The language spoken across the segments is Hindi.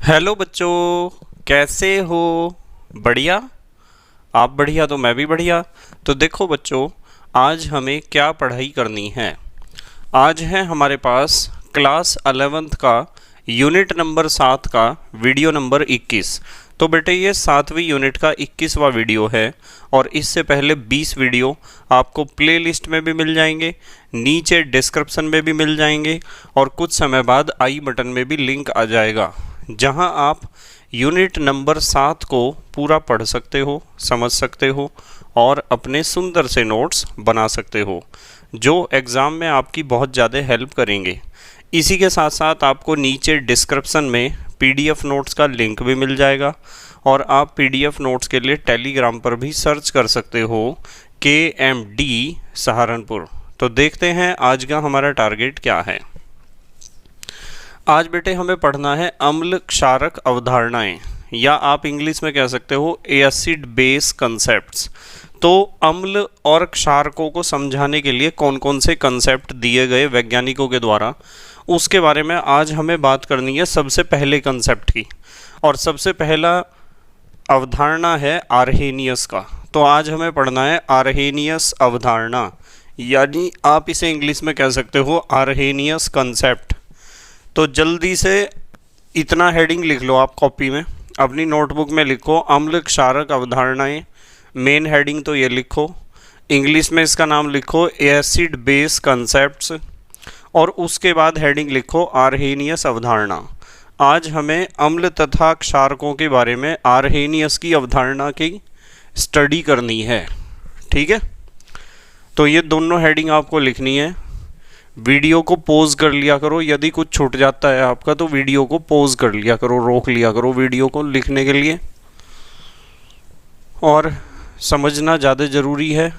हेलो बच्चों, कैसे हो? बढ़िया। आप बढ़िया तो मैं भी बढ़िया। तो देखो बच्चों, आज हमें क्या पढ़ाई करनी है। आज है हमारे पास क्लास 11th का यूनिट नंबर 7 का वीडियो नंबर 21। तो बेटे ये 7वीं यूनिट का 21वां वीडियो है और इससे पहले 20 वीडियो आपको प्लेलिस्ट में भी मिल जाएंगे, नीचे डिस्क्रिप्शन में भी मिल जाएंगे और कुछ समय बाद आई बटन में भी लिंक आ जाएगा, जहां आप यूनिट नंबर 7 को पूरा पढ़ सकते हो, समझ सकते हो और अपने सुंदर से नोट्स बना सकते हो, जो एग्ज़ाम में आपकी बहुत ज़्यादा हेल्प करेंगे। इसी के साथ साथ आपको नीचे डिस्क्रिप्शन में पीडीएफ नोट्स का लिंक भी मिल जाएगा और आप पीडीएफ नोट्स के लिए टेलीग्राम पर भी सर्च कर सकते हो KMD सहारनपुर। तो देखते हैं आज का हमारा टारगेट क्या है। आज बेटे हमें पढ़ना है अम्ल क्षारक अवधारणाएं, या आप इंग्लिश में कह सकते हो एसिड बेस कंसेप्ट्स। तो अम्ल और क्षारकों को समझाने के लिए कौन कौन से कंसेप्ट दिए गए वैज्ञानिकों के द्वारा, उसके बारे में आज हमें बात करनी है सबसे पहले कंसेप्ट की। और सबसे पहला अवधारणा है आर्हेनियस का। तो आज हमें पढ़ना है आर्हेनियस अवधारणा, यानी आप इसे इंग्लिश में कह सकते हो आर्हेनियस कंसेप्ट। तो जल्दी से इतना हेडिंग लिख लो आप कॉपी में, अपनी नोटबुक में लिखो अम्ल क्षारक अवधारणाएं। मेन हेडिंग तो ये लिखो, इंग्लिश में इसका नाम लिखो एसिड बेस कंसेप्ट्स और उसके बाद हेडिंग लिखो आर्हेनियस अवधारणा। आज हमें अम्ल तथा क्षारकों के बारे में आर्हेनियस की अवधारणा की स्टडी करनी है, ठीक है। तो ये दोनों हेडिंग आपको लिखनी है। वीडियो को पॉज कर लिया करो, यदि कुछ छूट जाता है आपका तो वीडियो को पॉज कर लिया करो, रोक लिया करो वीडियो को लिखने के लिए। और समझना ज़्यादा ज़रूरी है,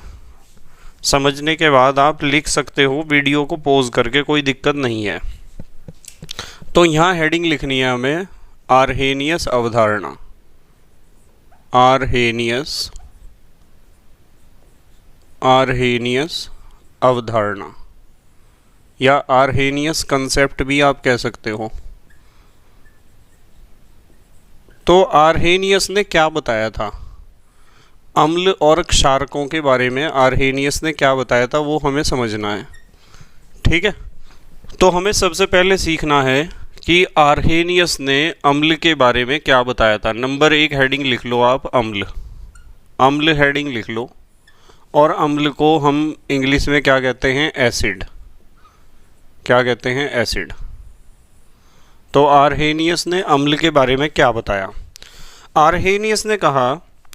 समझने के बाद आप लिख सकते हो वीडियो को पॉज करके, कोई दिक्कत नहीं है। तो यहाँ हेडिंग लिखनी है हमें आर्हेनियस अवधारणा, आर्हेनियस अवधारणा या आर्हेनियस कंसेप्ट भी आप कह सकते हो। तो आर्हेनियस ने क्या बताया था, अम्ल और क्षारकों के बारे में आर्हेनियस ने क्या बताया था वो हमें समझना है, ठीक है। तो हमें सबसे पहले सीखना है कि आर्हेनियस ने अम्ल के बारे में क्या बताया था। नंबर 1 हेडिंग लिख लो आप, अम्ल। अम्ल हेडिंग लिख लो और अम्ल को हम इंग्लिश में क्या कहते हैं, एसिड। क्या कहते हैं, एसिड। तो आर्हेनियस ने अम्ल के बारे में क्या बताया। आर्हेनियस ने कहा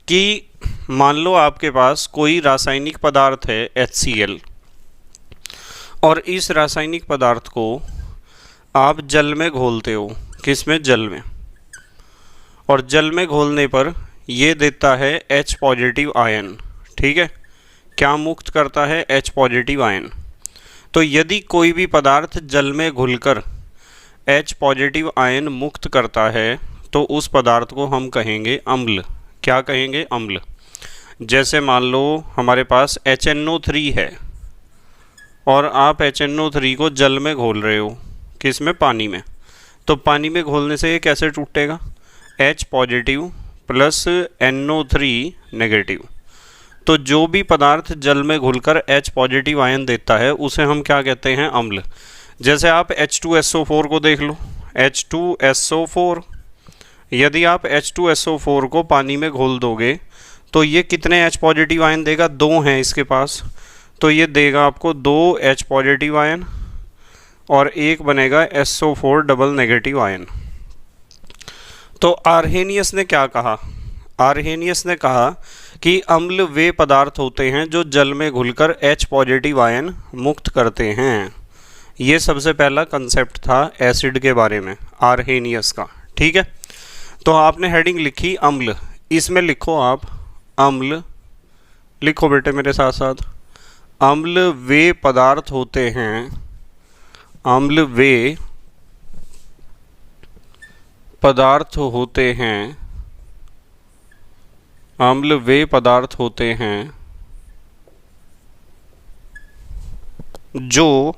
कि मान लो आपके पास कोई रासायनिक पदार्थ है HCl और इस रासायनिक पदार्थ को आप जल में घोलते हो, किस में, जल में। और जल में घोलने पर ये देता है H पॉजिटिव आयन, ठीक है। क्या मुक्त करता है, H पॉजिटिव आयन। तो यदि कोई भी पदार्थ जल में घुलकर H पॉजिटिव आयन मुक्त करता है तो उस पदार्थ को हम कहेंगे अम्ल। क्या कहेंगे, अम्ल। जैसे मान लो हमारे पास HNO3 है और आप HNO3 को जल में घोल रहे हो, किस में, पानी में। तो पानी में घोलने से ये कैसे टूटेगा, H positive plus NO3 negative. तो जो भी पदार्थ जल में घुलकर H पॉजिटिव आयन देता है उसे हम क्या कहते हैं, अम्ल। जैसे आप H2SO4 को देख लो, H2SO4, यदि आप H2SO4 को पानी में घोल दोगे तो ये कितने H पॉजिटिव आयन देगा, 2 हैं इसके पास। तो ये देगा आपको 2 H पॉजिटिव आयन और एक बनेगा SO4 डबल नेगेटिव आयन। तो आर्हेनियस ने क्या कहा, आर्हेनियस ने कहा कि अम्ल वे पदार्थ होते हैं जो जल में घुलकर H पॉजिटिव आयन मुक्त करते हैं। ये सबसे पहला कंसेप्ट था एसिड के बारे में, आर्हेनियस का, ठीक है। तो आपने हेडिंग लिखी अम्ल, इसमें लिखो आप अम्ल, लिखो बेटे मेरे साथ साथ। अम्ल वे पदार्थ होते हैं, अम्ल वे पदार्थ होते हैं, अम्ल वे पदार्थ होते हैं जो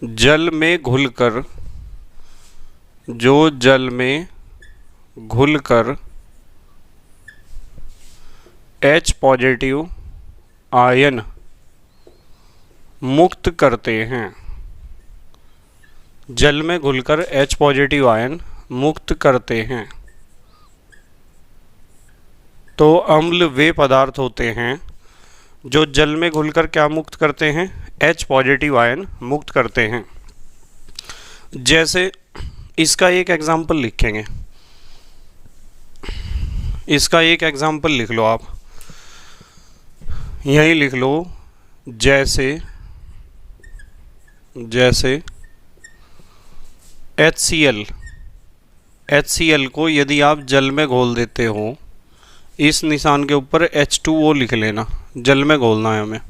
जल में घुलकर, जो जल में घुलकर H पॉजिटिव आयन मुक्त करते हैं, जल में घुलकर H पॉजिटिव आयन मुक्त करते हैं। तो अम्ल वे पदार्थ होते हैं जो जल में घुलकर क्या मुक्त करते हैं, H पॉजिटिव आयन मुक्त करते हैं। जैसे इसका एक एग्जाम्पल लिखेंगे, इसका एक एग्जाम्पल लिख लो आप, यही लिख लो, जैसे HCl को यदि आप जल में घोल देते हो, इस निशान के ऊपर H2O लिख लेना, जल में घोलना है हमें,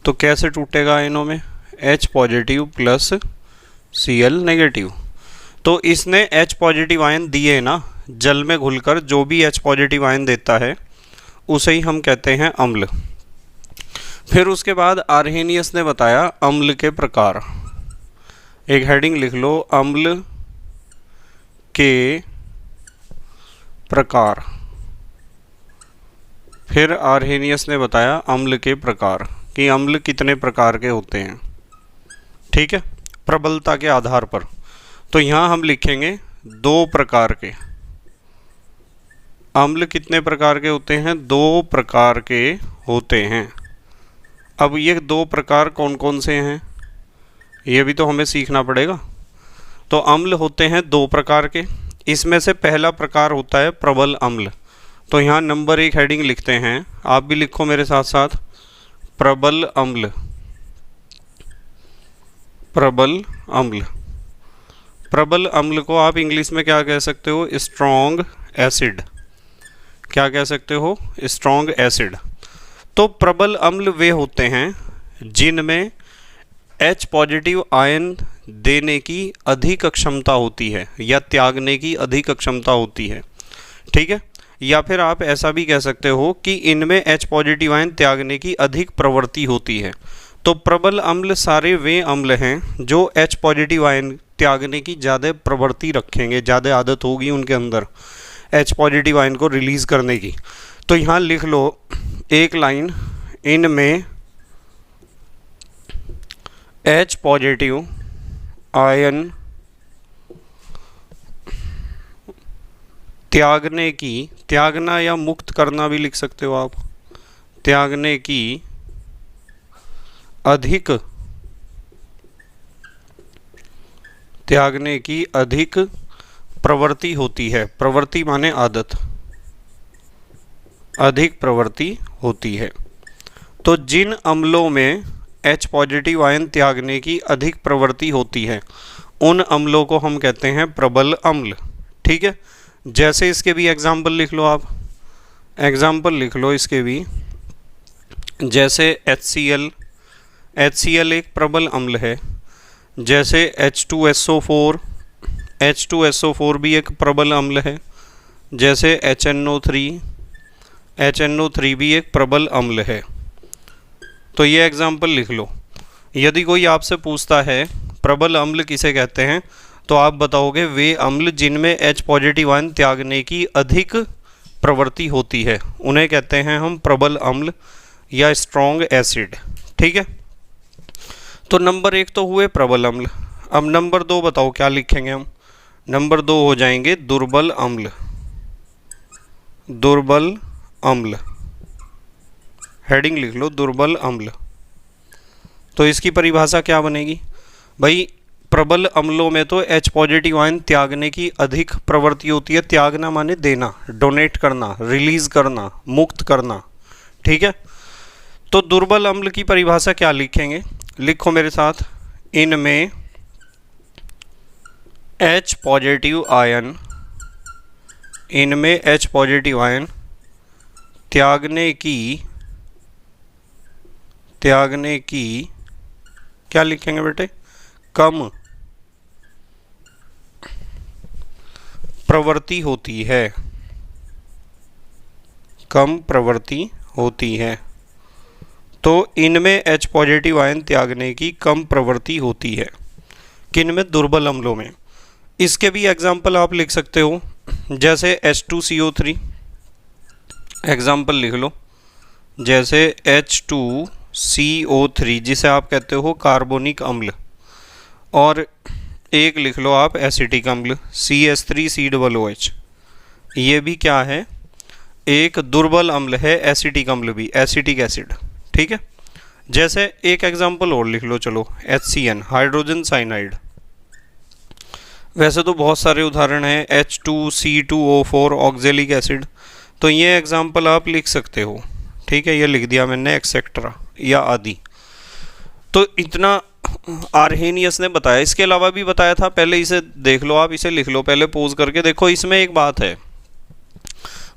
तो कैसे टूटेगा आयनों में, H positive plus Cl negative. तो इसने H पॉजिटिव आयन दिए ना, जल में घुलकर जो भी H पॉजिटिव आयन देता है उसे ही हम कहते हैं अम्ल। फिर उसके बाद आर्हेनियस ने बताया अम्ल के प्रकार। एक हेडिंग लिख लो, अम्ल के प्रकार। फिर आर्हेनियस ने बताया अम्ल के प्रकार कि अम्ल कितने प्रकार के होते हैं, ठीक है, प्रबलता के आधार पर। तो यहाँ हम लिखेंगे 2 प्रकार के अम्ल। कितने प्रकार के होते हैं, 2 प्रकार के होते हैं। अब ये 2 प्रकार कौन कौन से हैं, ये भी तो हमें सीखना पड़ेगा। तो अम्ल होते हैं 2 प्रकार के, इसमें से पहला प्रकार होता है प्रबल अम्ल। तो यहाँ नंबर 1 हेडिंग लिखते हैं, आप भी लिखो मेरे साथ साथ, प्रबल अम्ल। प्रबल अम्ल, प्रबल अम्ल को आप इंग्लिश में क्या कह सकते हो, स्ट्रॉन्ग एसिड। क्या कह सकते हो, स्ट्रॉन्ग एसिड। तो प्रबल अम्ल वे होते हैं जिनमें H पॉजिटिव आयन देने की अधिक क्षमता होती है या त्यागने की अधिक क्षमता होती है, ठीक है। या फिर आप ऐसा भी कह सकते हो कि इनमें H पॉजिटिव आयन त्यागने की अधिक प्रवृत्ति होती है। तो प्रबल अम्ल सारे वे अम्ल हैं जो H पॉजिटिव आयन त्यागने की ज़्यादा प्रवृत्ति रखेंगे, ज़्यादा आदत होगी उनके अंदर H पॉजिटिव आयन को रिलीज़ करने की। तो यहाँ लिख लो एक लाइन, इनमें H पॉजिटिव आयन त्यागने की, त्यागना या मुक्त करना भी लिख सकते हो आप, त्यागने की अधिक प्रवृत्ति होती है। प्रवृत्ति माने आदत, अधिक प्रवृत्ति होती है। तो जिन अम्लों में H पॉजिटिव आयन त्यागने की अधिक प्रवृत्ति होती है उन अम्लों को हम कहते हैं प्रबल अम्ल, ठीक है। जैसे इसके भी एग्जाम्पल लिख लो आप, एग्जाम्पल लिख लो इसके भी, जैसे HCl एक प्रबल अम्ल है। जैसे H2SO4 भी एक प्रबल अम्ल है। जैसे HNO3 भी एक प्रबल अम्ल है। तो ये एग्जाम्पल लिख लो। यदि कोई आपसे पूछता है प्रबल अम्ल किसे कहते हैं, तो आप बताओगे वे अम्ल जिनमें H पॉजिटिव आयन त्यागने की अधिक प्रवृत्ति होती है, उन्हें कहते हैं हम प्रबल अम्ल या स्ट्रॉन्ग एसिड, ठीक है। तो नंबर 1 तो हुए प्रबल अम्ल। अब नंबर 2 बताओ क्या लिखेंगे हम। नंबर 2 हो जाएंगे दुर्बल अम्ल। दुर्बल अम्ल, हेडिंग लिख लो दुर्बल अम्ल। तो इसकी परिभाषा क्या बनेगी भाई, प्रबल अम्लों में तो H पॉजिटिव आयन त्यागने की अधिक प्रवृत्ति होती है। त्यागना माने देना, डोनेट करना, रिलीज करना, मुक्त करना, ठीक है। तो दुर्बल अम्ल की परिभाषा क्या लिखेंगे, लिखो मेरे साथ, इनमें H पॉजिटिव आयन त्यागने की क्या लिखेंगे बेटे, कम प्रवृत्ति होती है, कम प्रवृत्ति होती है। तो इनमें H पॉजिटिव आयन त्यागने की कम प्रवृत्ति होती है। किन में? दुर्बल अम्लों में। इसके भी एग्जाम्पल आप लिख सकते हो, जैसे H2CO3 एग्जाम्पल लिख लो, जैसे H2CO3 जिसे आप कहते हो कार्बोनिक अम्ल, और एक लिख लो आप एसिटिक अम्ल CH3COOH। ये भी क्या है? एक दुर्बल अम्ल है, एसिटिक अम्ल भी, एसिटिक एसिड। ठीक है, जैसे एक एग्जाम्पल और लिख लो, चलो HCN हाइड्रोजन साइनाइड। वैसे तो बहुत सारे उदाहरण हैं, H2C2O4 ऑक्जेलिक एसिड, तो ये एग्जाम्पल आप लिख सकते हो। ठीक है, ये लिख दिया मैंने, एक्सेट्रा या आदि। तो इतना आर्हेनियस ने बताया। इसके अलावा भी बताया था, पहले इसे देख लो, आप इसे लिख लो, पहले पोज करके देखो। इसमें एक बात है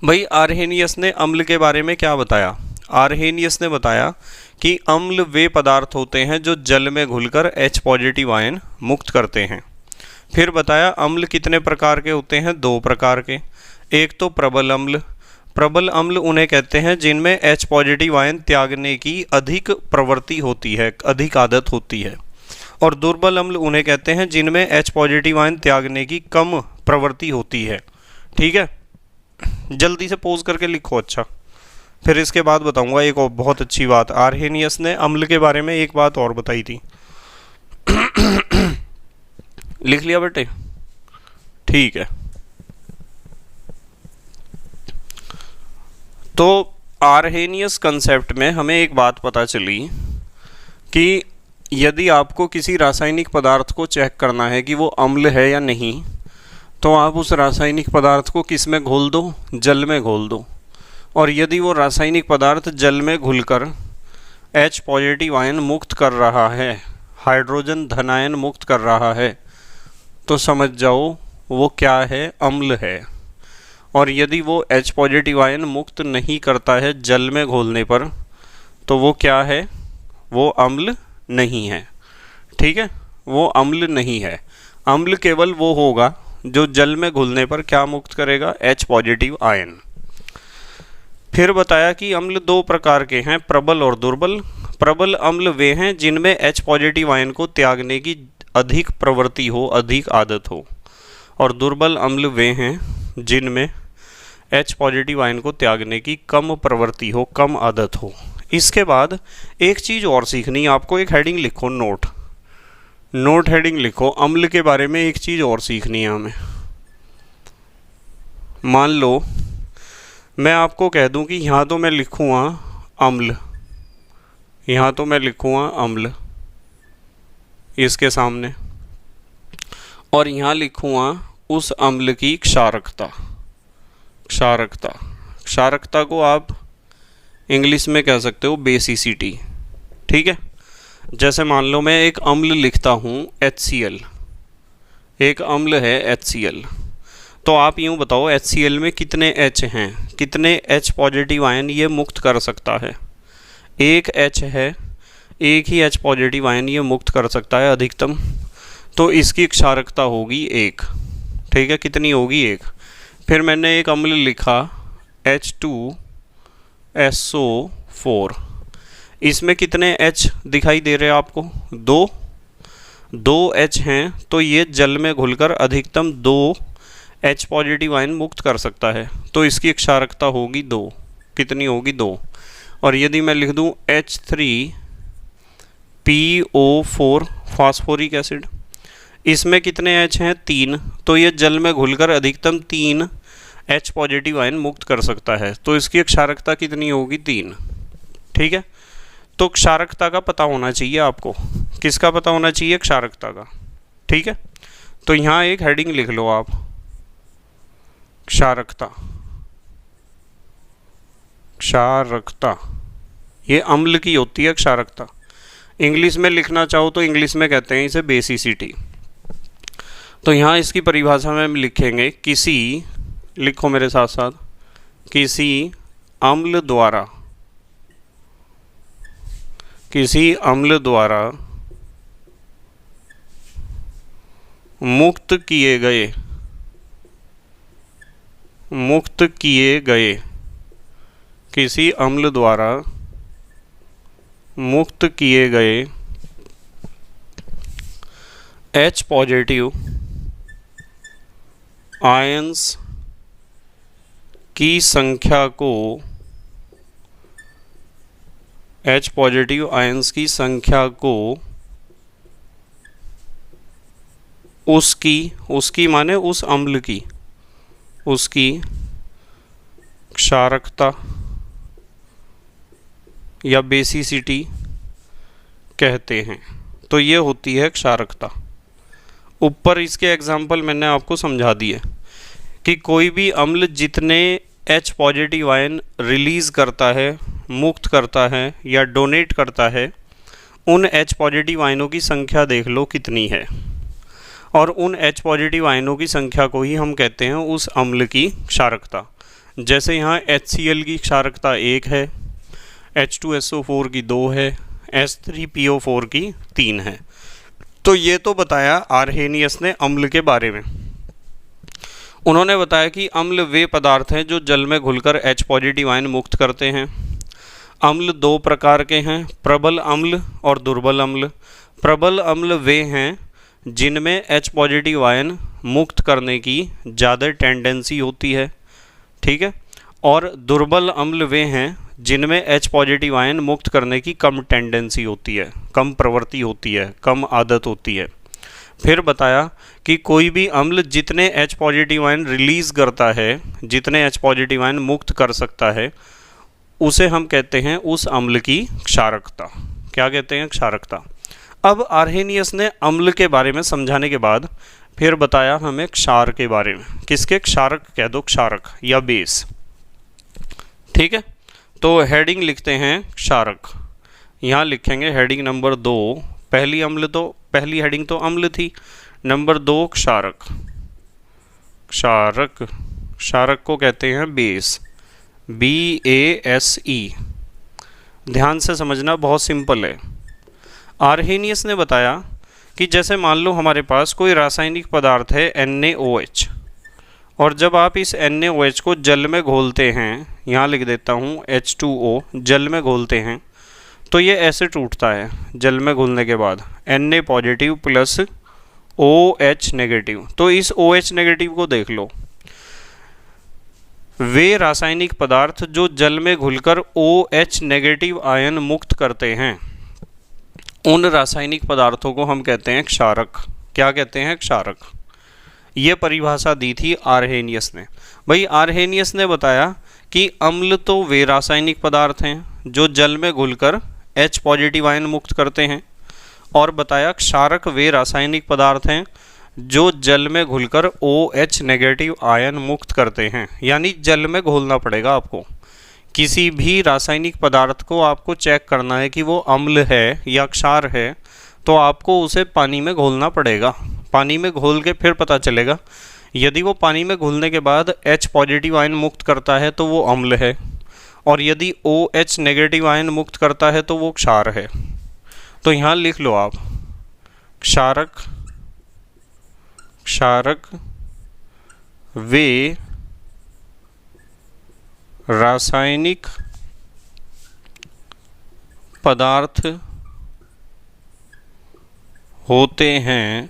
भाई, आर्हेनियस ने अम्ल के बारे में क्या बताया? आर्हेनियस ने बताया कि अम्ल वे पदार्थ होते हैं जो जल में घुलकर H पॉजिटिव आयन मुक्त करते हैं। फिर बताया अम्ल कितने प्रकार के होते हैं? 2 प्रकार के। एक तो प्रबल अम्ल। प्रबल अम्ल उन्हें कहते हैं जिनमें H पॉजिटिव आयन त्यागने की अधिक प्रवृत्ति होती है, अधिक आदत होती है। और दुर्बल अम्ल उन्हें कहते हैं जिनमें H पॉजिटिव आयन त्यागने की कम प्रवृत्ति होती है। ठीक है, जल्दी से पोज करके लिखो। अच्छा, फिर इसके बाद बताऊंगा एक और बहुत अच्छी बात। आर्हेनियस ने अम्ल के बारे में एक बात और बताई थी। लिख लिया बेटे? ठीक है। तो आर्हेनियस कंसेप्ट में हमें एक बात पता चली कि यदि आपको किसी रासायनिक पदार्थ को चेक करना है कि वो अम्ल है या नहीं, तो आप उस रासायनिक पदार्थ को किस में घोल दो? जल में घोल दो। और यदि वो रासायनिक पदार्थ जल में घुलकर H पॉजिटिव आयन मुक्त कर रहा है, हाइड्रोजन धनायन मुक्त कर रहा है, तो समझ जाओ वो क्या है? अम्ल है। और यदि वो H पॉजिटिव आयन मुक्त नहीं करता है जल में घोलने पर, तो वो क्या है? वो अम्ल नहीं है। ठीक है, वो अम्ल नहीं है। अम्ल केवल वो होगा जो जल में घुलने पर क्या मुक्त करेगा? H positive ion. फिर बताया कि अम्ल 2 प्रकार के हैं, प्रबल और दुर्बल। प्रबल अम्ल वे हैं जिनमें H पॉजिटिव आयन को त्यागने की अधिक प्रवृत्ति हो, अधिक आदत हो। और दुर्बल अम्ल वे हैं जिनमें H पॉजिटिव आयन को त्यागने की कम प्रवृत्ति हो, कम आदत हो। इसके बाद एक चीज़ और सीखनी है आपको, एक हेडिंग लिखो, नोट हेडिंग लिखो, अम्ल के बारे में एक चीज़ और सीखनी है हमें। मान लो मैं आपको कह दूं कि यहाँ तो मैं लिखूँगा अम्ल, यहाँ तो मैं लिखूँगा अम्ल इसके सामने, और यहाँ लिखूँगा उस अम्ल की क्षारकता। क्षारकता को आप इंग्लिश में कह सकते हो बेसिसिटी। ठीक है, जैसे मान लो मैं एक अम्ल लिखता हूँ HCl, एक अम्ल है HCl, तो आप यूँ बताओ HCl में कितने H हैं, कितने H पॉजिटिव आयन ये मुक्त कर सकता है? एक H है, एक ही H पॉजिटिव आयन ये मुक्त कर सकता है अधिकतम, तो इसकी क्षारकता होगी 1। ठीक है, कितनी होगी? 1। फिर मैंने एक अम्ल लिखा H2SO4, इसमें कितने H दिखाई दे रहे हैं आपको? 2 H हैं, तो ये जल में घुलकर अधिकतम 2 H पॉजिटिव आयन मुक्त कर सकता है, तो इसकी क्षारकता होगी 2। कितनी होगी? 2। और यदि मैं लिख दूं H3PO4 फास्फोरिक एसिड, इसमें कितने H हैं? 3, तो ये जल में घुलकर अधिकतम 3 H पॉजिटिव आयन मुक्त कर सकता है, तो इसकी क्षारकता कितनी होगी? 3। ठीक है, तो क्षारकता का पता होना चाहिए आपको। किसका पता होना चाहिए? क्षारकता का। ठीक है, तो यहाँ एक हेडिंग लिख लो आप, क्षारकता। ये अम्ल की होती है क्षारकता। इंग्लिश में लिखना चाहो तो इंग्लिश में कहते हैं इसे बेसिसिटी। तो यहाँ इसकी परिभाषा में हम लिखेंगे किसी, लिखो मेरे साथ साथ, किसी अम्ल द्वारा मुक्त किए गए किसी अम्ल द्वारा मुक्त किए गए H पॉजिटिव आयंस की संख्या को H पॉजिटिव आयंस की संख्या को उसकी माने उस अम्ल की, उसकी क्षारकता या बेसिसिटी कहते हैं। तो ये होती है क्षारकता। ऊपर इसके एग्जाम्पल मैंने आपको समझा दिए कि कोई भी अम्ल जितने H पॉजिटिव आयन रिलीज़ करता है, मुक्त करता है या डोनेट करता है, उन H पॉजिटिव आयनों की संख्या देख लो कितनी है, और उन H पॉजिटिव आयनों की संख्या को ही हम कहते हैं उस अम्ल की क्षारकता। जैसे यहाँ HCl की क्षारकता 1 है, H2SO4 की 2 है, H3PO4 की 3 है। तो ये तो बताया आर्हेनियस ने अम्ल के बारे में। उन्होंने बताया कि अम्ल वे पदार्थ हैं जो जल में घुलकर H पॉजिटिव आयन मुक्त करते हैं। अम्ल दो प्रकार के हैं, प्रबल अम्ल और दुर्बल अम्ल। प्रबल अम्ल वे हैं जिनमें H पॉजिटिव आयन मुक्त करने की ज़्यादा टेंडेंसी होती है, ठीक है, और दुर्बल अम्ल वे हैं जिनमें H पॉजिटिव आयन मुक्त करने की कम टेंडेंसी होती है, कम प्रवृत्ति होती है, कम आदत होती है। फिर बताया कि कोई भी अम्ल जितने H पॉजिटिव आयन रिलीज़ करता है, जितने H पॉजिटिव आयन मुक्त कर सकता है, उसे हम कहते हैं उस अम्ल की क्षारकता। क्या कहते हैं? क्षारकता। अब आर्हेनियस ने अम्ल के बारे में समझाने के बाद फिर बताया हमें क्षार के बारे में। किसके? क्षारक कह दो, क्षारक या बेस, ठीक है। तो हेडिंग लिखते हैं क्षारक। यहाँ लिखेंगे हेडिंग नंबर 2, पहली हेडिंग तो अम्ल थी, नंबर 2 क्षारक। क्षारक, क्षारक को कहते हैं बेस, BASE। ध्यान से समझना, बहुत सिंपल है। आर्हेनियस ने बताया कि जैसे मान लो हमारे पास कोई रासायनिक पदार्थ है NaOH, और जब आप इस NaOH को जल में घोलते हैं, यहाँ लिख देता हूँ H2O, जल में घोलते हैं, तो ये ऐसे टूटता है जल में घुलने के बाद, Na positive plus OH negative. तो इस OH नेगेटिव को देख लो, वे रासायनिक पदार्थ जो जल में घुलकर OH नेगेटिव आयन मुक्त करते हैं, उन रासायनिक पदार्थों को हम कहते हैं क्षारक। क्या कहते हैं? क्षारक। ये परिभाषा दी थी आर्हेनियस ने। भाई आर्हेनियस ने बताया कि अम्ल तो वे रासायनिक पदार्थ हैं जो जल में घुलकर H पॉजिटिव आयन मुक्त करते हैं, और बताया क्षारक वे रासायनिक पदार्थ हैं जो जल में घुलकर OH नेगेटिव आयन मुक्त करते हैं। यानी जल में घोलना पड़ेगा आपको। किसी भी रासायनिक पदार्थ को आपको चेक करना है कि वो अम्ल है या क्षार है, तो आपको उसे पानी में घोलना पड़ेगा। पानी में घोल के फिर पता चलेगा। यदि वो पानी में घुलने के बाद H पॉजिटिव आयन मुक्त करता है तो वो अम्ल है, और यदि OH नेगेटिव आयन मुक्त करता है तो वो क्षार है। तो यहाँ लिख लो आप, क्षारक, क्षारक वे रासायनिक पदार्थ होते हैं,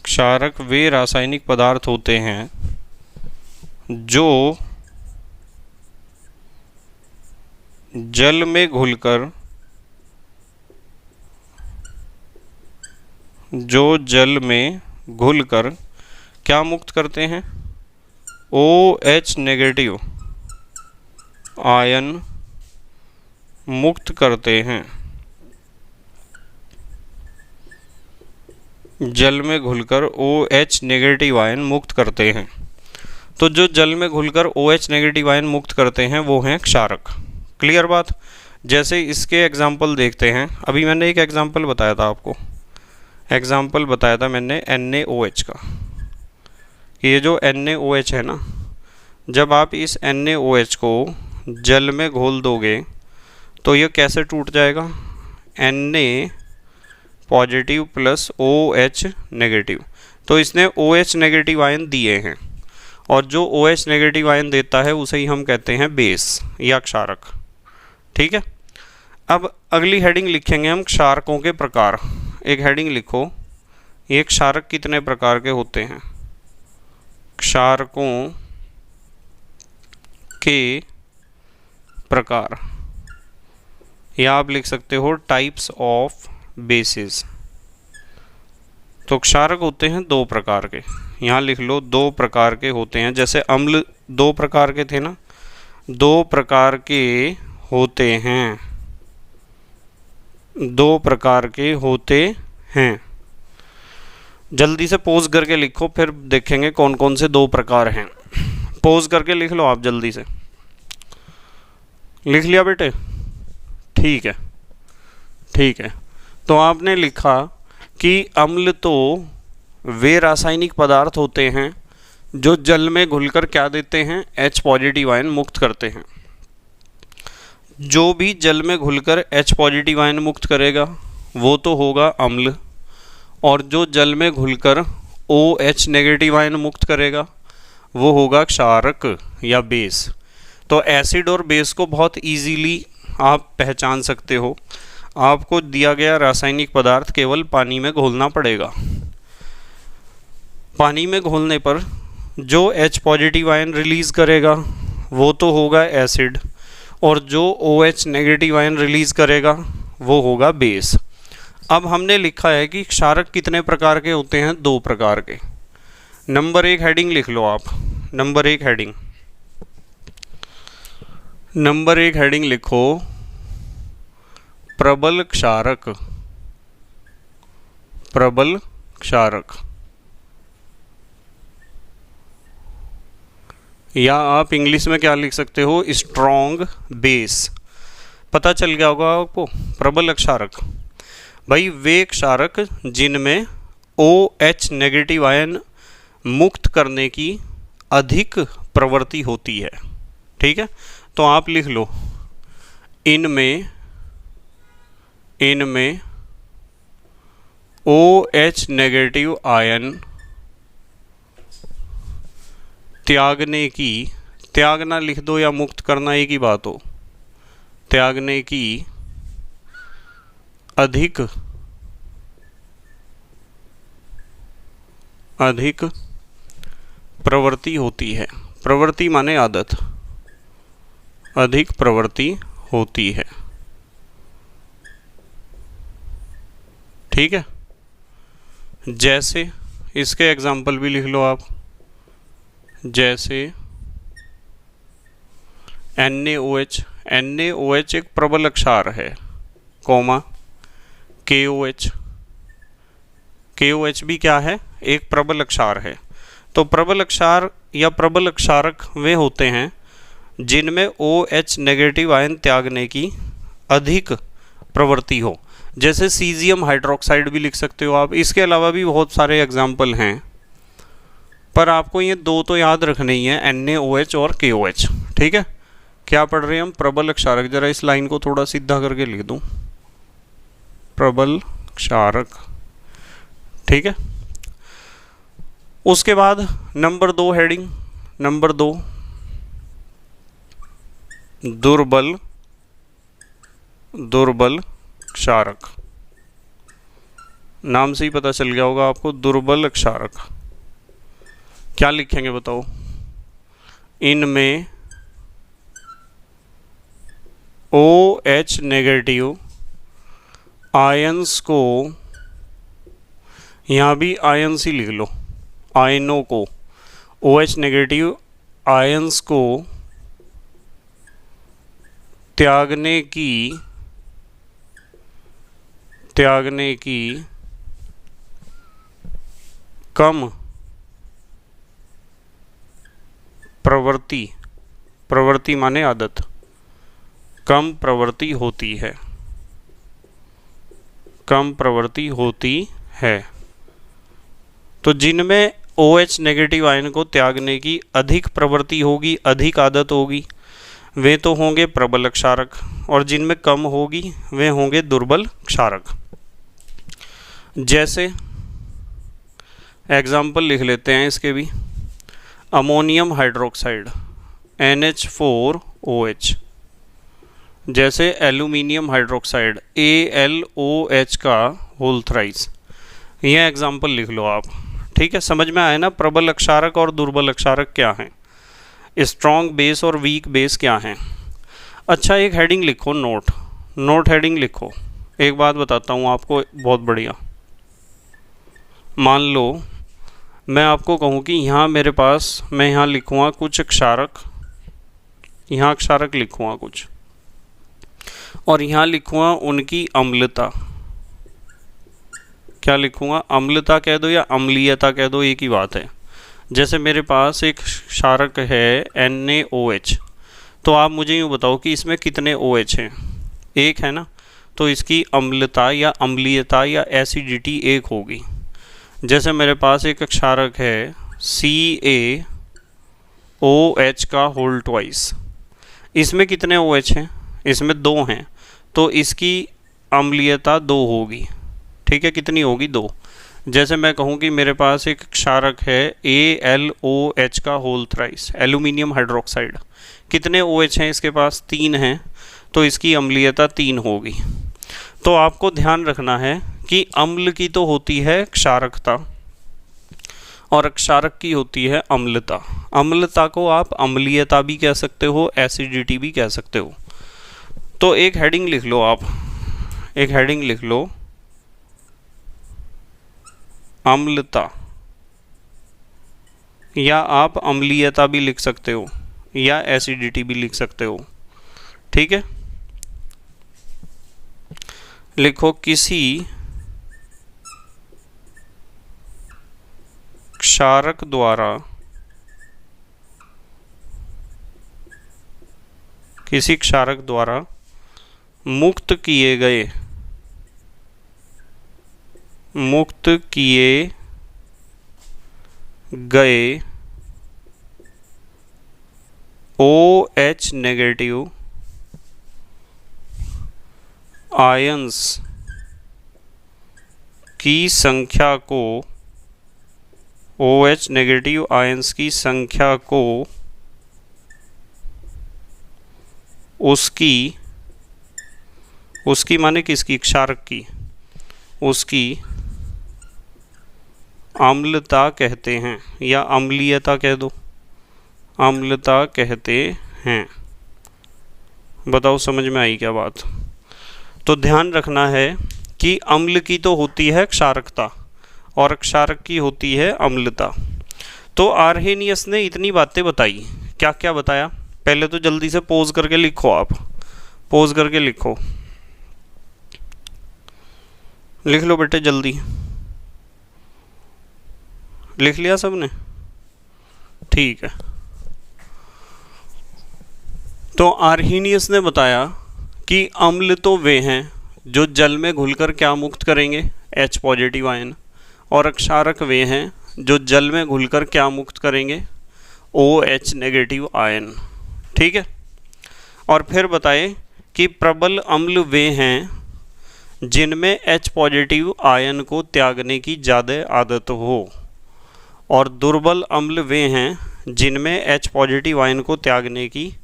क्षारक वे रासायनिक पदार्थ होते हैं जो जल में घुलकर, क्या मुक्त करते हैं? OH नेगेटिव आयन मुक्त करते हैं। जल में घुलकर OH नेगेटिव आयन मुक्त करते हैं। तो जो जल में घुलकर OH नेगेटिव आयन मुक्त करते हैं वो हैं क्षारक। क्लियर बात? जैसे इसके एग्जाम्पल देखते हैं। अभी मैंने एक एग्जाम्पल बताया था आपको, एग्जाम्पल बताया था मैंने NaOH का। ये जो NaOH है ना, जब आप इस NaOH को जल में घोल दोगे तो ये कैसे टूट जाएगा? Na positive plus OH negative. तो इसने OH नेगेटिव आयन दिए हैं, और जो OH नेगेटिव आयन देता है उसे ही हम कहते हैं बेस या क्षारक। ठीक है। अब अगली हेडिंग लिखेंगे हम क्षारकों के प्रकार। एक हेडिंग लिखो, ये क्षारक कितने प्रकार के होते हैं। क्षारकों के प्रकार, या आप लिख सकते हो टाइप्स ऑफ बेसिस। तो क्षारक होते हैं दो प्रकार के, यहाँ लिख लो दो प्रकार के होते हैं। जैसे अम्ल दो प्रकार के थे ना, दो प्रकार के होते हैं, दो प्रकार के होते हैं। जल्दी से पोज करके लिखो, फिर देखेंगे कौन कौन से दो प्रकार हैं। पोज करके लिख लो आप, जल्दी से लिख लिया बेटे? ठीक है, ठीक है। तो आपने लिखा कि अम्ल तो वे रासायनिक पदार्थ होते हैं जो जल में घुलकर क्या देते हैं, H पॉजिटिव आयन मुक्त करते हैं। जो भी जल में घुलकर H पॉजिटिव आयन मुक्त करेगा वो तो होगा अम्ल, और जो जल में घुलकर OH नेगेटिव आयन मुक्त करेगा वो होगा क्षारक या बेस। तो एसिड और बेस को बहुत इजीली आप पहचान सकते हो। आपको दिया गया रासायनिक पदार्थ केवल पानी में घोलना पड़ेगा। पानी में घोलने पर जो H पॉजिटिव आयन रिलीज़ करेगा वो तो होगा एसिड, और जो OH नेगेटिव आयन रिलीज़ करेगा वो होगा बेस। अब हमने लिखा है कि क्षारक कितने प्रकार के होते हैं, दो प्रकार के। नंबर एक हेडिंग लिख लो आप, नंबर एक हेडिंग, नंबर एक हेडिंग लिखो, प्रबल क्षारक। प्रबल क्षारक, या आप इंग्लिश में क्या लिख सकते हो, स्ट्रॉन्ग बेस। पता चल गया होगा आपको। प्रबल क्षारक भाई वे क्षारक जिनमें OH नेगेटिव आयन मुक्त करने की अधिक प्रवृत्ति होती है। ठीक है, तो आप लिख लो, इनमें OH नेगेटिव आयन त्यागने की, त्यागना लिख दो या मुक्त करना एक ही बात हो, त्यागने की अधिक प्रवृत्ति होती है। प्रवृत्ति माने आदत, अधिक प्रवृत्ति होती है। ठीक है, जैसे इसके एग्जाम्पल भी लिख लो आप, जैसे NaOH, NaOH एक प्रबल क्षार है, कोमा KOH, KOH भी क्या है, एक प्रबल क्षार है। तो प्रबल क्षार या प्रबल क्षारक वे होते हैं जिनमें OH नेगेटिव आयन त्यागने की अधिक प्रवृत्ति हो। जैसे सीजियम हाइड्रोक्साइड भी लिख सकते हो आप। इसके अलावा भी बहुत सारे एग्जाम्पल हैं, पर आपको ये दो तो याद रखने ही है, NaOH और KOH। ठीक है, क्या पढ़ रहे हैं हम, प्रबल क्षारक। जरा इस लाइन को थोड़ा सीधा करके लिख दूं, प्रबल क्षारक। ठीक है, उसके बाद नंबर दो हेडिंग, नंबर दो, दुर्बल क्षारक। नाम से ही पता चल गया होगा आपको, दुर्बल क्षारक। क्या लिखेंगे बताओ, इनमें OH नेगेटिव आयंस को, यहाँ भी आयंस ही लिख लो, आयनों को, OH नेगेटिव आयंस को त्यागने की कम प्रवृत्ति माने आदत, कम प्रवृत्ति होती है, कम प्रवृत्ति होती है। तो जिनमें OH नेगेटिव आयन को त्यागने की अधिक प्रवृत्ति होगी, अधिक आदत होगी, वे तो होंगे प्रबल क्षारक, और जिनमें कम होगी वे होंगे दुर्बल क्षारक। जैसे एग्जाम्पल लिख लेते हैं इसके भी, अमोनियम हाइड्रोक्साइड NH4OH, जैसे एल्यूमिनियम हाइड्रोक्साइड AlOH का होल थ्राइस। यह एग्जाम्पल लिख लो आप। ठीक है, समझ में आया ना प्रबल अक्षारक और दुर्बल अक्षारक क्या है, स्ट्रॉन्ग बेस और वीक बेस क्या है। अच्छा, एक हेडिंग लिखो, नोट हेडिंग लिखो। एक बात बताता हूँ आपको बहुत बढ़िया। मान लो मैं आपको कहूँ कि यहाँ मेरे पास, मैं यहाँ लिखूँगा कुछ अक्षारक, यहाँ अक्षारक लिखूँगा कुछ, और यहाँ लिखूँगा उनकी अम्लता। क्या लिखूँगा? अम्लता कह दो या अम्लीयता कह दो, एक ही बात है। जैसे मेरे पास एक क्षारक है NaOH, तो आप मुझे यूँ बताओ कि इसमें कितने OH हैं? एक है ना, तो इसकी अम्लता या अम्लीयता या एसिडिटी एक होगी। जैसे मेरे पास एक क्षारक है CaOH का होल ट्वाइस, इसमें कितने OH हैं? इसमें 2 हैं, तो इसकी अम्लीयता 2 होगी। ठीक है, कितनी होगी? 2। जैसे मैं कहूँ कि मेरे पास एक क्षारक है AlOH का होल थ्राइस, एल्यूमिनियम हाइड्रोक्साइड, कितने OH हैं इसके पास? 3 हैं, तो इसकी अम्लीयता 3 होगी। तो आपको ध्यान रखना है कि अम्ल की तो होती है क्षारकता और क्षारक की होती है अम्लता। अम्लता को आप अम्लीयता भी कह सकते हो, एसिडिटी भी कह सकते हो। तो एक हेडिंग लिख लो आप, एक हेडिंग लिख लो, अम्लता, या आप अम्लीयता भी लिख सकते हो या एसिडिटी भी लिख सकते हो। ठीक है, लिखो किसी क्षारक द्वारा, किसी क्षारक द्वारा मुक्त किए गए OH नेगेटिव आयंस की संख्या को, OH नेगेटिव आयंस की संख्या को उसकी माने किसकी? क्षारक की, उसकी अम्लता कहते हैं, या अम्लीयता कह दो, अम्लता कहते हैं। बताओ समझ में आई क्या बात? तो ध्यान रखना है कि अम्ल की तो होती है क्षारकता और क्षारक की होती है अम्लता। तो आर्हेनियस ने इतनी बातें बताई। क्या क्या बताया? पहले तो जल्दी से पोज करके लिखो, आप पोज करके लिखो, लिख लो बेटे जल्दी। लिख लिया सबने? ठीक है। तो आर्हेनियस ने बताया कि अम्ल तो वे हैं जो जल में घुलकर क्या मुक्त करेंगे? H positive ion. और क्षारक वे हैं जो जल में घुलकर क्या मुक्त करेंगे? OH negative ion. ठीक है। और फिर बताए कि प्रबल अम्ल वे हैं जिनमें H पॉजिटिव आयन को त्यागने की ज़्यादा आदत हो, और दुर्बल अम्ल वे हैं जिनमें H पॉजिटिव आयन को त्यागने की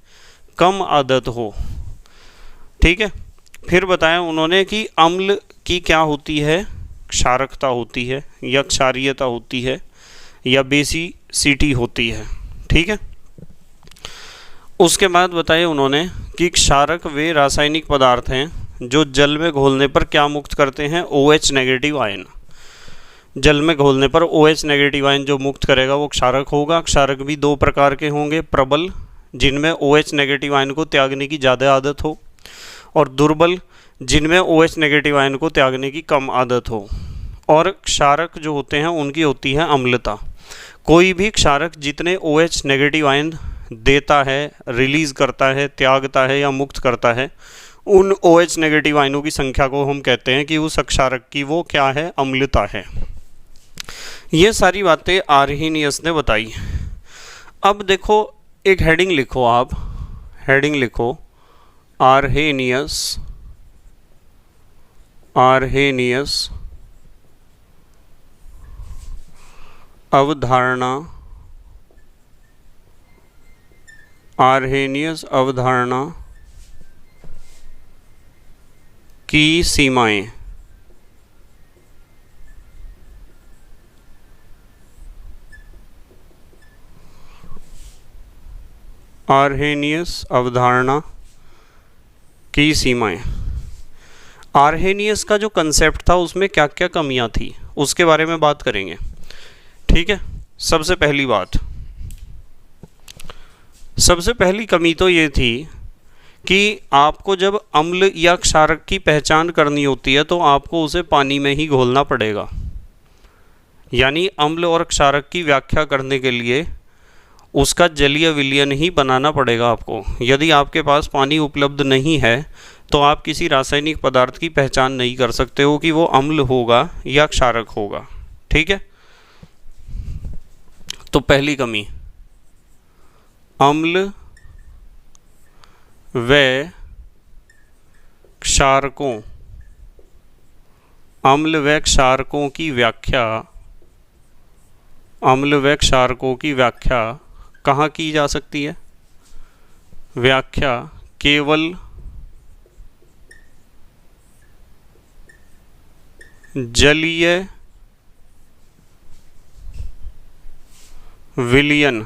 कम आदत हो। ठीक है। फिर बताया उन्होंने कि अम्ल की क्या होती है? क्षारकता होती है, या क्षारीयता होती है, या बेसिसिटी होती है। ठीक है। उसके बाद बताए उन्होंने कि क्षारक वे रासायनिक पदार्थ हैं जो जल में घोलने पर क्या मुक्त करते हैं? OH negative ion. जल में घोलने पर OH नेगेटिव आयन जो मुक्त करेगा वो क्षारक होगा। क्षारक भी 2 प्रकार के होंगे, प्रबल जिनमें OH नेगेटिव आयन को त्यागने की ज़्यादा आदत हो, और दुर्बल जिनमें OH नेगेटिव आयन को त्यागने की कम आदत हो। और क्षारक जो होते हैं उनकी होती है अम्लता। कोई भी क्षारक जितने OH नेगेटिव आयन देता है, रिलीज़ करता है, त्यागता है या मुक्त करता है, उन OH नेगेटिव आयनों की संख्या को हम कहते हैं कि उस क्षारक की वो क्या है? अम्लता है। ये सारी बातें आर्हेनियस ने बताई। अब देखो एक हेडिंग लिखो, आप हेडिंग लिखो, आर्हेनियस अवधारणा, आर्हेनियस अवधारणा की सीमाएं। आर्हेनियस अवधारणा की सीमाएं। आर्हेनियस का जो कंसेप्ट था उसमें क्या क्या कमियां थी उसके बारे में बात करेंगे। ठीक है, सबसे पहली कमी तो ये थी कि आपको जब अम्ल या क्षारक की पहचान करनी होती है तो आपको उसे पानी में ही घोलना पड़ेगा। यानी अम्ल और क्षारक की व्याख्या करने के लिए उसका जलीय विलयन ही बनाना पड़ेगा आपको। यदि आपके पास पानी उपलब्ध नहीं है तो आप किसी रासायनिक पदार्थ की पहचान नहीं कर सकते हो कि वो अम्ल होगा या क्षारक होगा। ठीक है, तो पहली कमी, अम्ल व क्षारकों की व्याख्या कहाँ की जा सकती है? व्याख्या केवल जलीय विलयन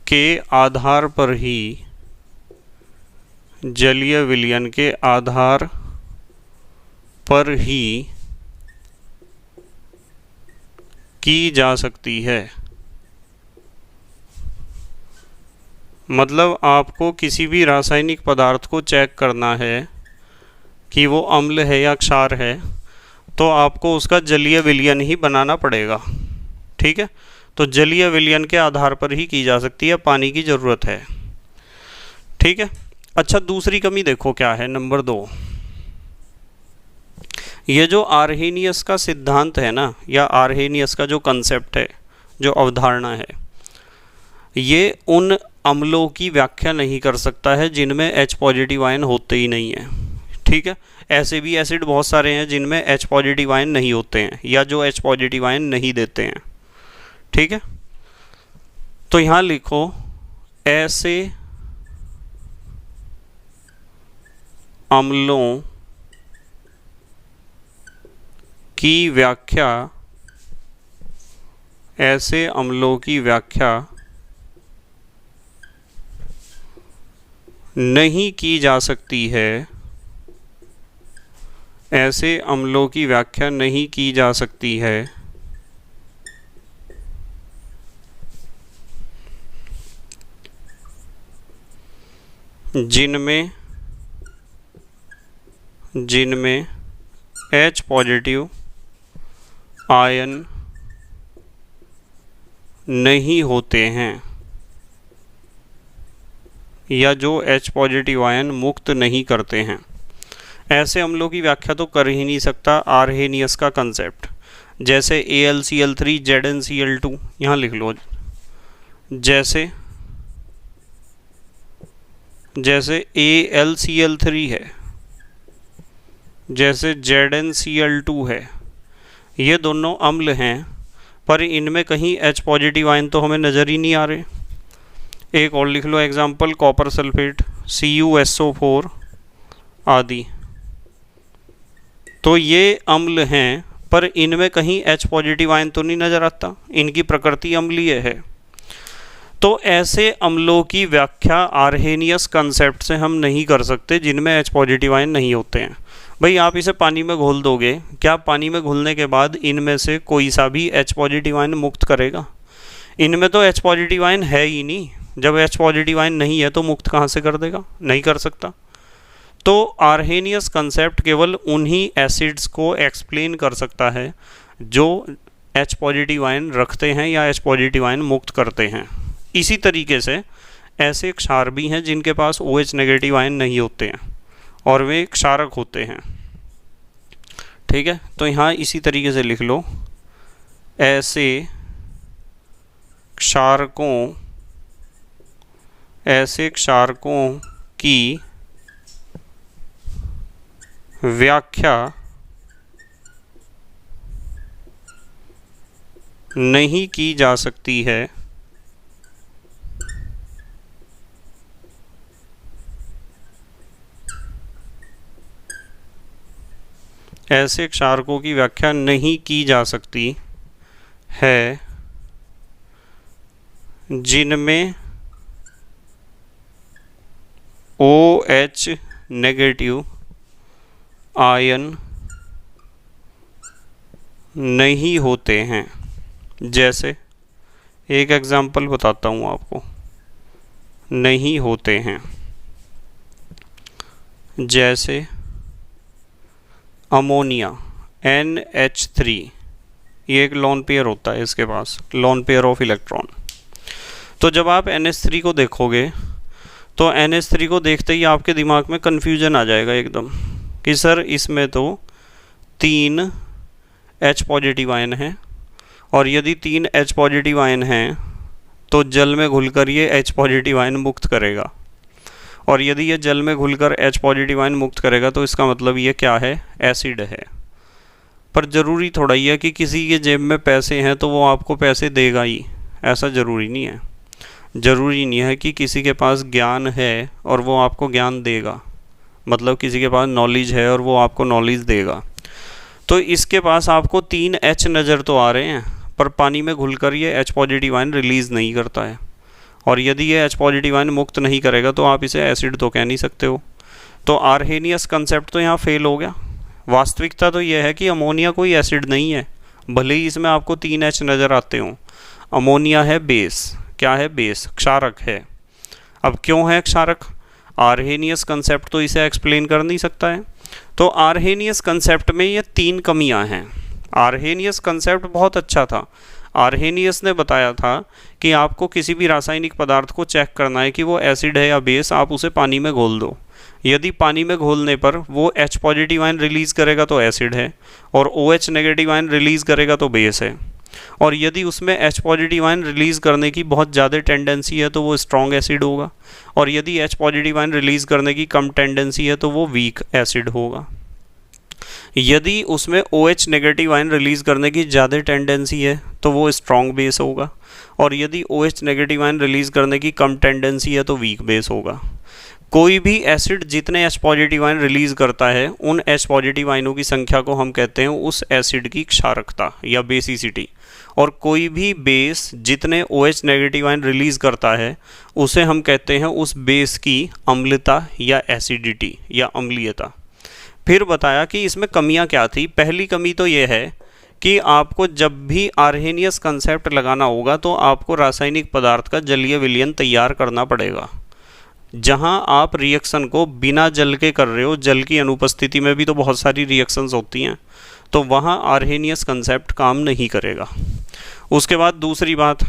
के आधार पर ही की जा सकती है। मतलब आपको किसी भी रासायनिक पदार्थ को चेक करना है कि वो अम्ल है या क्षार है तो आपको उसका जलीय विलयन ही बनाना पड़ेगा। ठीक है, तो जलीय विलयन के आधार पर ही की जा सकती है, पानी की ज़रूरत है। ठीक है, अच्छा दूसरी कमी देखो क्या है, नंबर 2। ये जो आर्हेनियस का सिद्धांत है ना, या आर्हेनियस का जो कंसेप्ट है, जो अवधारणा है, ये उन अम्लों की व्याख्या नहीं कर सकता है जिनमें H पॉजिटिव आयन होते ही नहीं है। ठीक है, ऐसे भी एसिड बहुत सारे हैं जिनमें H पॉजिटिव आयन नहीं होते हैं या जो H पॉजिटिव आयन नहीं देते हैं। ठीक है, तो यहाँ लिखो ऐसे अम्लों की व्याख्या नहीं की जा सकती है। ऐसे अम्लों की व्याख्या नहीं की जा सकती है जिनमें H पॉजिटिव आयन नहीं होते हैं या जो H पॉजिटिव आयन मुक्त नहीं करते हैं। ऐसे अम्लों की व्याख्या तो कर ही नहीं सकता आर्हेनियस का कंसेप्ट। जैसे AlCl3 ZnCl2 यहाँ लिख लो, जैसे AlCl3 है, जैसे ZnCl2 है, ये दोनों अम्ल हैं पर इनमें कहीं H पॉजिटिव आयन तो हमें नज़र ही नहीं आ रहे। एक और लिख लो एग्जाम्पल, कॉपर सल्फेट CuSO4 आदि। तो ये अम्ल हैं पर इनमें कहीं H पॉजिटिव आयन तो नहीं नज़र आता, इनकी प्रकृति अम्लीय है। तो ऐसे अम्लों की व्याख्या आर्हेनियस कंसेप्ट से हम नहीं कर सकते जिनमें H पॉजिटिव आयन नहीं होते हैं। भाई आप इसे पानी में घोल दोगे, क्या पानी में घुलने के बाद इनमें से कोई सा भी H पॉजिटिव आयन मुक्त करेगा? इनमें तो H पॉजिटिव आयन है ही नहीं। जब H पॉजिटिव आयन नहीं है तो मुक्त कहाँ से कर देगा? नहीं कर सकता। तो आर्हेनियस कंसेप्ट केवल उन्हीं एसिड्स को एक्सप्लेन कर सकता है जो H पॉजिटिव आयन रखते हैं या H पॉजिटिव आयन मुक्त करते हैं। इसी तरीके से ऐसे क्षार भी हैं जिनके पास OH नेगेटिव आयन नहीं होते हैं और वे क्षारक होते हैं। ठीक है, तो यहाँ इसी तरीके से लिख लो, ऐसे क्षारकों की व्याख्या नहीं की जा सकती है ऐसे क्षारकों की व्याख्या नहीं की जा सकती है जिनमें OH नेगेटिव आयन नहीं होते हैं। जैसे एक एग्जांपल बताता हूँ आपको, नहीं होते हैं, जैसे अमोनिया NH3, ये एक लोन पेयर होता है, इसके पास लोन पेयर ऑफ इलेक्ट्रॉन। तो जब आप NH3 को देखोगे तो NH3 को देखते ही आपके दिमाग में कन्फ्यूजन आ जाएगा एकदम कि सर इसमें तो 3 H पॉजिटिव आयन हैं, और यदि 3 H पॉजिटिव आयन हैं तो जल में घुलकर ये H पॉजिटिव आयन मुक्त करेगा, और यदि ये जल में घुलकर H पॉजिटिव आयन मुक्त करेगा तो इसका मतलब ये क्या है, एसिड है। पर ज़रूरी थोड़ा ही है कि किसी के जेब में पैसे हैं तो वो आपको पैसे देगा ही, ऐसा ज़रूरी नहीं है। ज़रूरी नहीं है कि किसी के पास ज्ञान है और वो आपको ज्ञान देगा, मतलब किसी के पास नॉलेज है और वो आपको नॉलेज देगा। तो इसके पास आपको 3 H नज़र तो आ रहे हैं, पर पानी में घुलकर ये H पॉजिटिव आयन रिलीज़ नहीं करता है, और यदि ये H पॉजिटिव आयन मुक्त नहीं करेगा तो आप इसे एसिड तो कह नहीं सकते हो। तो आर्हेनियस कंसेप्ट तो यहाँ फेल हो गया। वास्तविकता तो यह है कि अमोनिया कोई एसिड नहीं है, भले ही इसमें आपको 3 H नज़र आते हों। अमोनिया है बेस, क्या है, बेस, क्षारक है। अब क्यों है क्षारक? आर्हेनियस कंसेप्ट तो इसे एक्सप्लेन कर नहीं सकता है। तो आर्हेनियस कंसेप्ट में ये 3 कमियां हैं। आर्हेनियस कंसेप्ट बहुत अच्छा था। आर्हेनियस ने बताया था कि आपको किसी भी रासायनिक पदार्थ को चेक करना है कि वो एसिड है या बेस, आप उसे पानी में घोल दो। यदि पानी में घोलने पर वो H पॉजिटिव आयन रिलीज़ करेगा तो एसिड है, और OH नेगेटिव आयन रिलीज़ करेगा तो बेस है। और यदि उसमें H पॉजिटिव आयन रिलीज़ करने की बहुत ज़्यादा टेंडेंसी है तो वो स्ट्रॉन्ग एसिड होगा, और यदि H पॉजिटिव आयन रिलीज़ करने की कम टेंडेंसी है तो वो वीक एसिड होगा। यदि उसमें OH नेगेटिव आयन रिलीज़ करने की ज़्यादा टेंडेंसी है तो वो स्ट्रॉन्ग बेस होगा, और यदि OH नेगेटिव आयन रिलीज़ करने की कम टेंडेंसी है तो वीक बेस होगा। कोई भी एसिड जितने H पॉजिटिव आयन रिलीज़ करता है उन H पॉजिटिव आयनों की संख्या को हम कहते हैं उस एसिड की क्षारकता या बेसिसिटी, और कोई भी बेस जितने OH नेगेटिव आयन रिलीज़ करता है उसे हम कहते हैं उस बेस की अम्लता या एसिडिटी या अम्लीयता। फिर बताया कि इसमें कमियां क्या थी। पहली कमी तो ये है कि आपको जब भी आर्हेनियस कंसेप्ट लगाना होगा तो आपको रासायनिक पदार्थ का जलीय विलयन तैयार करना पड़ेगा। जहां आप रिएक्शन को बिना जल के कर रहे हो, जल की अनुपस्थिति में भी तो बहुत सारी रिएक्शंस होती हैं, तो वहां आर्हेनियस कंसेप्ट काम नहीं करेगा। उसके बाद दूसरी बात,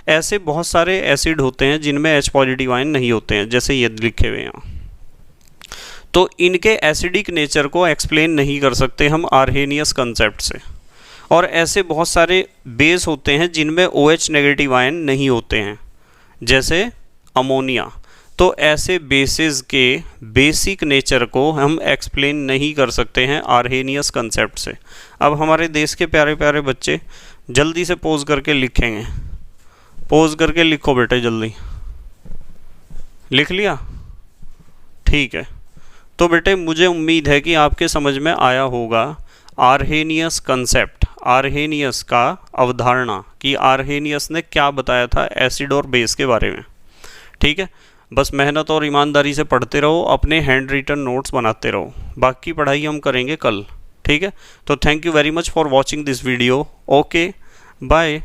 ऐसे बहुत सारे एसिड होते हैं जिनमें H पॉजिटिव आयन नहीं होते हैं, जैसे ये लिखे हुए हैं, तो इनके एसिडिक नेचर को एक्सप्लेन नहीं कर सकते हम आर्हेनियस कंसेप्ट से। और ऐसे बहुत सारे बेस होते हैं जिनमें OH नेगेटिव आयन नहीं होते हैं, जैसे अमोनिया। तो ऐसे बेसिस के बेसिक नेचर को हम एक्सप्लेन नहीं कर सकते हैं आर्हेनियस कंसेप्ट से। अब हमारे देश के प्यारे प्यारे बच्चे जल्दी से पोज करके लिखेंगे, पोज करके लिखो बेटे, जल्दी लिख लिया? ठीक है। तो बेटे मुझे उम्मीद है कि आपके समझ में आया होगा आर्हेनियस कंसेप्ट, आर्हेनियस का अवधारणा, कि आर्हेनियस ने क्या बताया था एसिड और बेस के बारे में। ठीक है, बस मेहनत और ईमानदारी से पढ़ते रहो, अपने हैंड रिटन नोट्स बनाते रहो, बाकी पढ़ाई हम करेंगे कल। ठीक है, तो thank you very much for watching this video. Okay, bye.